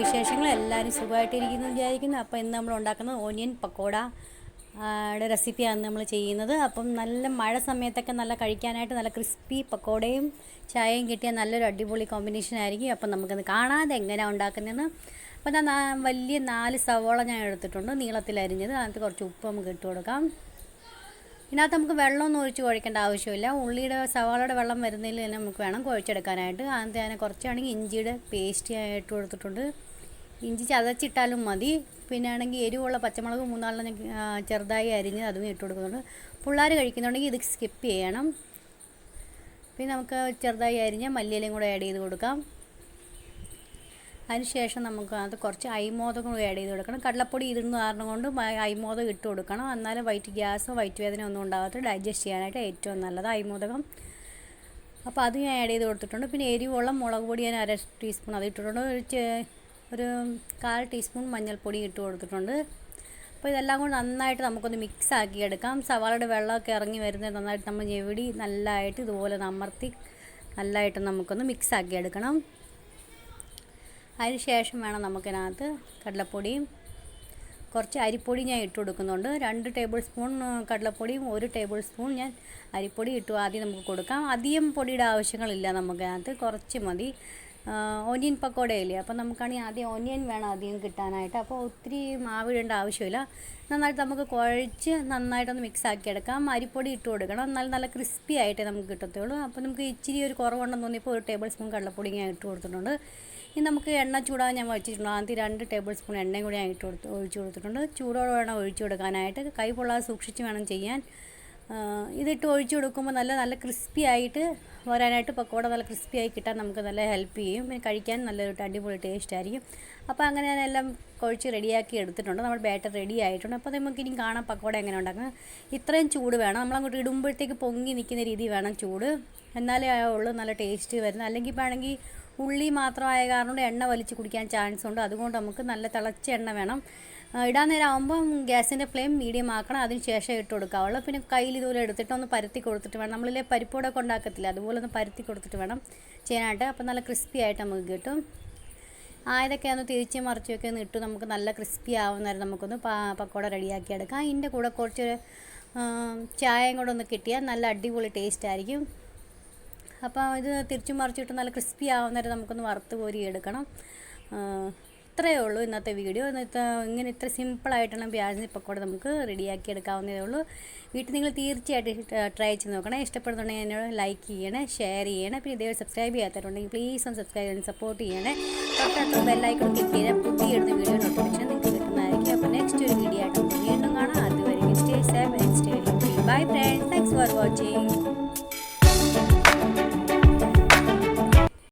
വിശേഷങ്ങൾ എല്ലാവരും സുഖമായിട്ടിരിക്കുന്നു വിചാരിക്കുന്നു. അപ്പോൾ ഇന്ന് നമ്മൾ ഉണ്ടാക്കുന്നത് ഓനിയൻ പക്കോട റെസിപ്പിയാണ് നമ്മൾ ചെയ്യുന്നത്. അപ്പം നല്ല മഴ സമയത്തൊക്കെ നല്ല കഴിക്കാനായിട്ട് നല്ല ക്രിസ്പി പക്കോടയും ചായയും കിട്ടിയ നല്ലൊരു അടിപൊളി കോമ്പിനേഷൻ ആയിരിക്കും. അപ്പം നമുക്കത് കാണാതെ എങ്ങനെയാണ് ഉണ്ടാക്കുന്നതെന്ന്. അപ്പോൾ ഞാൻ വലിയ 4 സവോള ഞാൻ എടുത്തിട്ടുണ്ട്, നീളത്തിലരിഞ്ഞത്. അതിനകത്ത് കുറച്ച് ഉപ്പ് നമുക്ക് ഇട്ട് കൊടുക്കാം. ഇതിനകത്ത് നമുക്ക് വെള്ളമൊന്നും ഒഴിച്ച് കുഴക്കേണ്ട ആവശ്യമില്ല. ഉള്ളിയുടെ സവാളയുടെ വെള്ളം വരുന്നതിൽ തന്നെ നമുക്ക് വേണം കുഴച്ചെടുക്കാനായിട്ട്. അതിന് ഞാൻ കുറച്ചാണെങ്കിൽ ഇഞ്ചിയുടെ പേസ്റ്റ് ഇട്ട് കൊടുത്തിട്ടുണ്ട്. ഇഞ്ചി ചതച്ചിട്ടാലും മതി. പിന്നെ ആണെങ്കിൽ എരിവുള്ള പച്ചമുളക് 3-4 ചെറുതായി അരിഞ്ഞ് അതും ഇട്ട് കൊടുക്കുന്നുണ്ട്. പിള്ളേർ കഴിക്കുന്നുണ്ടെങ്കിൽ ഇത് സ്കിപ്പ് ചെയ്യണം. പിന്നെ നമുക്ക് ചെറുതായി അരിഞ്ഞ മല്ലിയിലയും കൂടെ ആഡ് ചെയ്ത് കൊടുക്കാം. അതിനുശേഷം നമുക്ക് അത് കുറച്ച് അരിമോദകം കൂടി ആഡ് ചെയ്ത് കൊടുക്കണം. കടലപ്പൊടി ഇടുന്ന കാരണം കൊണ്ട് അരിമോദകം ഇട്ട് കൊടുക്കണം. എന്നാലും വയറ്റ് വേദന ഒന്നും ഉണ്ടാകാത്ത ഡൈജസ്റ്റ് ചെയ്യാനായിട്ട് ഏറ്റവും നല്ലത് അരിമോദകം. അപ്പോൾ അത് ഞാൻ ആഡ് ചെയ്ത് കൊടുത്തിട്ടുണ്ട്. പിന്നെ എരിവുള്ള മുളക് പൊടി ഞാൻ 1/2 ടീസ്പൂൺ അത് ഇട്ടിട്ടുണ്ട്. ഒരു 1/4 ടീസ്പൂൺ മഞ്ഞൾപ്പൊടി ഇട്ട് കൊടുത്തിട്ടുണ്ട്. അപ്പോൾ ഇതെല്ലാം കൂടി നന്നായിട്ട് നമുക്കൊന്ന് മിക്സ് ആക്കി എടുക്കാം. സവാളയുടെ വെള്ളമൊക്കെ ഇറങ്ങി വരുന്നത് നന്നായിട്ട് നമ്മൾ ഞെവിടി നല്ലതായിട്ട് ഇതുപോലെ അമർത്തി നല്ലതായിട്ട് നമുക്കൊന്ന് മിക്സ് ആക്കി എടുക്കണം. അതിന് ശേഷം വേണം നമുക്കിതിനകത്ത് കടലപ്പൊടിയും കുറച്ച് അരിപ്പൊടി ഞാൻ ഇട്ട് കൊടുക്കുന്നുണ്ട്. 2 ടേബിൾ സ്പൂൺ കടലപ്പൊടിയും 1 ടേബിൾ സ്പൂൺ ഞാൻ അരിപ്പൊടി ഇട്ടു ആദ്യം നമുക്ക് കൊടുക്കാം. അധികം പൊടിയുടെ ആവശ്യങ്ങളില്ല, നമുക്കതിനകത്ത് കുറച്ച് മതി. ഓനിയൻ പക്കോടയില്ലേ, അപ്പോൾ നമുക്കാണെങ്കിൽ ആദ്യം ഓനിയൻ വേണം അധികം കിട്ടാനായിട്ട്. അപ്പോൾ ഒത്തിരി മാവിടേണ്ട ആവശ്യമില്ല. നന്നായിട്ട് നമുക്ക് കുഴച്ച് നന്നായിട്ടൊന്ന് മിക്സ് ആക്കി എടുക്കാം. അരിപ്പൊടി ഇട്ട് കൊടുക്കണം, എന്നാലും നല്ല ക്രിസ്പി ആയിട്ടേ നമുക്ക് കിട്ടത്തുള്ളൂ. അപ്പോൾ നമുക്ക് ഇച്ചിരി ഒരു കുറവുണ്ടെന്ന് തോന്നിയപ്പോൾ 1 ടേബിൾ സ്പൂൺ കടലപ്പൊടി ഞാൻ ഇട്ട് കൊടുത്തിട്ടുണ്ട്. ഇനി നമുക്ക് എണ്ണ ചൂടാൻ ഞാൻ വെച്ചിട്ടുണ്ട്. ആദ്യം 2 ടേബിൾ സ്പൂൺ എണ്ണയും കൂടി ഞാൻ ഒഴിച്ച് കൊടുത്തിട്ടുണ്ട്. ചൂടോടെ വേണം ഒഴിച്ചു കൊടുക്കാനായിട്ട്. കൈ പൊള്ളാതെ സൂക്ഷിച്ച് വേണം ചെയ്യാൻ. ഇതിട്ട് ഒഴിച്ചു കൊടുക്കുമ്പോൾ നല്ല ക്രിസ്പി ആയിട്ട് വരാനായിട്ട്, പക്കോട നല്ല ക്രിസ്പി ആയി കിട്ടാൻ നമുക്ക് നല്ല ഹെൽപ്പ് ചെയ്യും. പിന്നെ കഴിക്കാൻ നല്ലൊരു അടിപൊളി ടേസ്റ്റ് ആയിരിക്കും. അപ്പോൾ അങ്ങനെ ഞാനെല്ലാം കുഴച്ച് റെഡിയാക്കി എടുത്തിട്ടുണ്ട്. നമ്മൾ ബാറ്റർ റെഡി ആയിട്ടുണ്ട്. അപ്പോൾ നമുക്ക് ഇനി കാണാം പക്കോട എങ്ങനെ ഉണ്ടാക്കുന്നത്. ഇത്രയും ചൂട് വേണം, നമ്മളങ്ങോട്ട് ഇടുമ്പോഴത്തേക്ക് പൊങ്ങി നിൽക്കുന്ന രീതി വേണം ചൂട്. എന്നാലേ ഉള്ളൂ നല്ല ടേസ്റ്റ് വരുന്നത്. അല്ലെങ്കിൽ ഇപ്പോൾ ആണെങ്കിൽ ഉള്ളി മാത്രമായ കാരണം എണ്ണ വലിച്ച് കുടിക്കാൻ ചാൻസ് ഉണ്ട്. അതുകൊണ്ട് നമുക്ക് നല്ല തിളച്ച എണ്ണ വേണം. ഇടാൻ നേരം ആകുമ്പം ഗ്യാസിൻ്റെ ഫ്ലെയിം മീഡിയം ആക്കണം. അതിന് ശേഷം ഇട്ട് കൊടുക്കാവുള്ളൂ. പിന്നെ കയ്യിൽ ഇതുപോലെ എടുത്തിട്ട് ഒന്ന് പരത്തി കൊടുത്തിട്ട് വേണം. നമ്മളിലെ പരിപ്പോടൊക്കെ ഉണ്ടാക്കത്തില്ല, അതുപോലെ ഒന്ന് പരത്തി കൊടുത്തിട്ട് വേണം ചെയ്യാനായിട്ട്. അപ്പോൾ നല്ല ക്രിസ്പി ആയിട്ട് നമുക്ക് കിട്ടും. ഇതൊക്കെ ഒന്ന് തിരിച്ച് മറിച്ചൊക്കെ ഒന്ന് ഇട്ട് നമുക്ക് നല്ല ക്രിസ്പി ആവുന്നേരം നമുക്കൊന്ന് പക്കോട റെഡിയാക്കി എടുക്കാം. ഇതിൻ്റെ കൂടെ കുറച്ച് ചായയും കൂടെ ഒന്ന് കിട്ടിയാൽ നല്ല അടിപൊളി ടേസ്റ്റ് ആയിരിക്കും. അപ്പോൾ ഇത് തിരിച്ചു മറിച്ചിട്ട് നല്ല ക്രിസ്പി ആവുന്നേരം നമുക്കൊന്ന് വറുത്ത് കോരി എടുക്കണം. ഇത്രയേ ഉള്ളൂ ഇന്നത്തെ വീഡിയോ. ഇങ്ങനെ ഇത്ര സിമ്പിളായിട്ടുള്ള പ്യാസിന് പക്കോട നമുക്ക് റെഡിയാക്കി എടുക്കാവുന്നതേ ഉള്ളൂ. വീട്ടിൽ നിങ്ങൾ തീർച്ചയായിട്ടും ട്രൈ ചെയ്ത് നോക്കണം. ഇഷ്ടപ്പെടുന്നുണ്ടെങ്കിൽ എന്നോട് ലൈക്ക് ചെയ്യണേ, ഷെയർ ചെയ്യണേ. പിന്നെ ഇതേ സബ്സ്ക്രൈബ് ചെയ്യാത്തവരുണ്ടെങ്കിൽ പ്ലീസ് ഒന്ന് സബ്സ്ക്രൈബ് ചെയ്ത് സപ്പോർട്ട് ചെയ്യണേ. തൊട്ടടുത്ത ബെല്ലൈക്കൺ ക്ലിക്ക് ചെയ്താൽ പുതിയെടുത്ത വീഡിയോ നോട്ടിഫിക്കേഷൻ നിങ്ങൾക്ക് കിട്ടുന്നതായിരിക്കും. അപ്പോൾ നെക്സ്റ്റ് ഒരു വീഡിയോ ആയിട്ട് നമുക്ക് വീണ്ടും കാണാം. അതുവരെ stay safe and stay healthy. Bye friends, thanks for watching.